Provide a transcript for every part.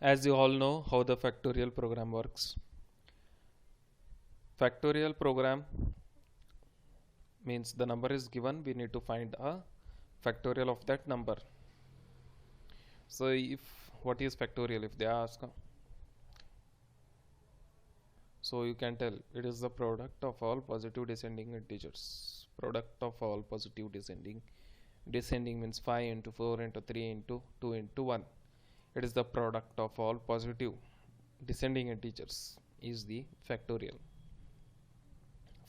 As you all know how the factorial program works. Factorial program means the number is given, we need to find a factorial of that number. So if what is factorial, if they ask, so you can tell it is the product of all positive descending integers. Product of all positive descending means 5 into 4 into 3 into 2 into 1. It is the product of all positive descending integers is the factorial.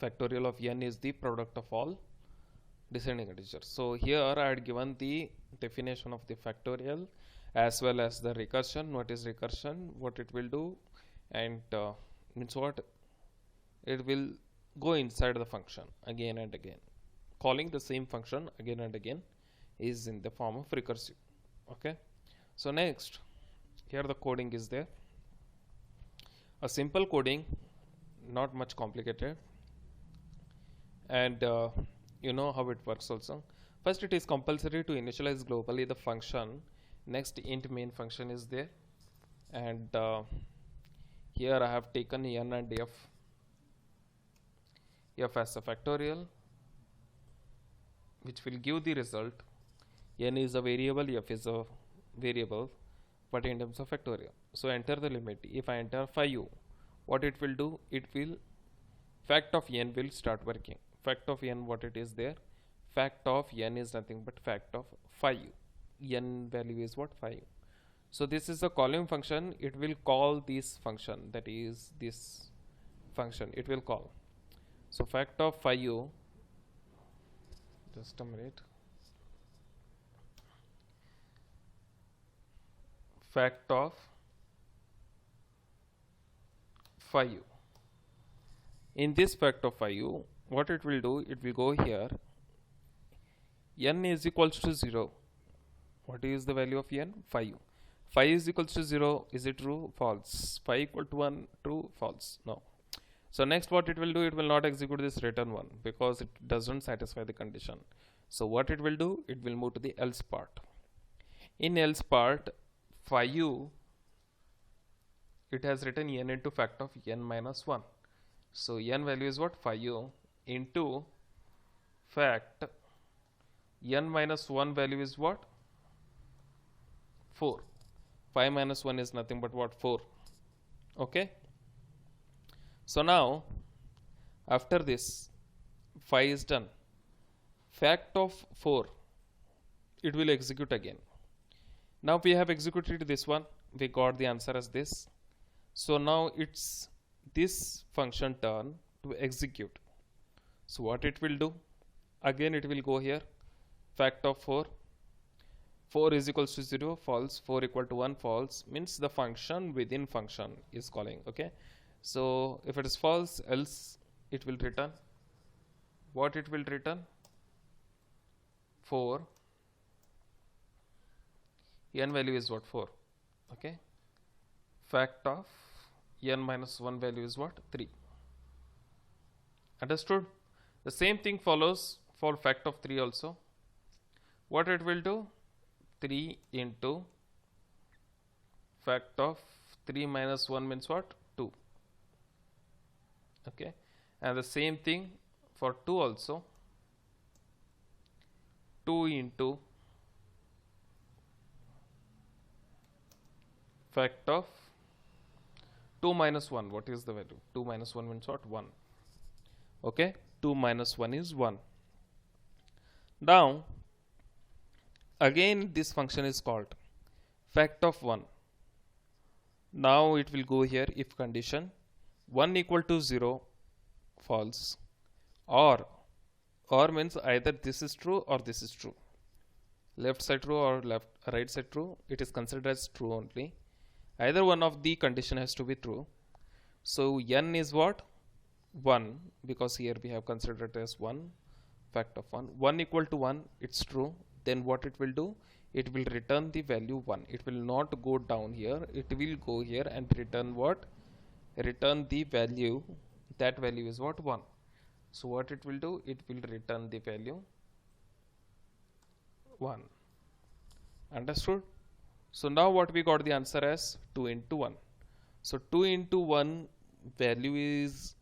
Factorial of n is the product of all descending integers. So here I had given the definition of the factorial as well as the recursion. What is recursion, what it will do, and means what it will go inside the function again and again. Calling the same function again and again is in the form of recursive. Okay, so next here the coding is there. A simple coding, not much complicated, and you know how it works also. First, it is compulsory to initialize globally the function. Next, int main function is there, and here I have taken n and f as a factorial, which will give the result. N is a variable, f is a variable, but in terms of factorial. So enter the limit. If I enter 5u, what it will do, it will fact of n will start working. Fact of n, what it is there, fact of n is nothing but fact of 5u. N value is what, 5. So this is a calling function. It will call this function, that is this function it will call. So fact of 5u, just a minute, fact of 5u. In this fact of 5u, what it will do, it will go here, n is equals to 0. What is the value of n? 5u. 5 is equals to 0. Is it true? False. 5 equal to 1, true? False. No. So next what it will do, it will not execute this return 1 because it doesn't satisfy the condition. So what it will do, it will move to the else part. In else part, 5u, it has written n into fact of n minus 1. So n value is what? 5u into fact n minus 1 value is what? 4. 5 minus 1 is nothing but what? 4. Okay. So now after this 5 is done. Fact of 4, it will execute again. Now we have executed this one, we got the answer as this. So now it's this function turn to execute. So what it will do, again it will go here, fact of 4, 4 is equals to 0, false, 4 equal to 1, false, means the function within function is calling. Okay, so if it is false, else it will return, what it will return, 4, n value is what, 4. Okay, fact of n minus 1 value is what, 3. Understood? The same thing follows for fact of 3 also. What it will do, 3 into fact of 3 minus 1 means what, 2. Okay, and the same thing for 2 also, 2 into fact of 2 minus 1, what is the value, 2 minus 1 means what, 1. Okay, 2 minus 1 is 1. Now again this function is called fact of 1. Now it will go here, if condition 1 equal to 0, false, or means either this is true or this is true, left side true or right side true, it is considered as true only. Either one of the condition has to be true. So n is what, 1, because here we have considered it as 1, fact of 1. 1 equal to 1, it's true. Then what it will do, it will return the value 1. It will not go down here, it will go here and return what, return the value, that value is what, 1. So what it will do, it will return the value 1. Understood? So now what we got the answer as 2 into 1. So 2 into 1 value is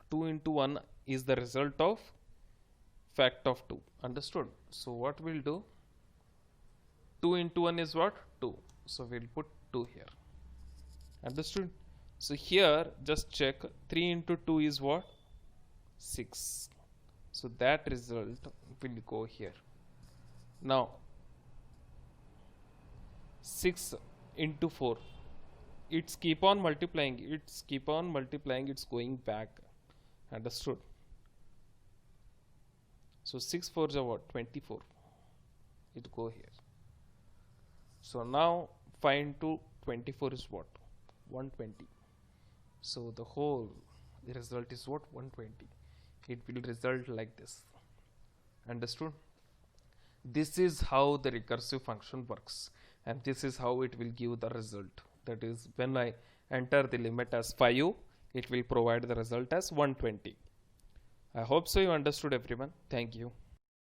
2 into 1 is the result of fact of 2. Understood? So what we'll do, 2 into 1 is what? 2. So we'll put 2 here. Understood? So here just check, 3 into 2 is what? 6. So that result will go here. Now 6 into 4, it's keep on multiplying, it's going back. Understood? So 6 4s are what? 24. It go here. So now 5 into 24 is what? 120. So the whole result is what? 120. It will result like this. Understood? This is how the recursive function works, and this is how it will give the result. That is, when I enter the limit as 5, it will provide the result as 120. I hope so you understood, everyone. Thank you.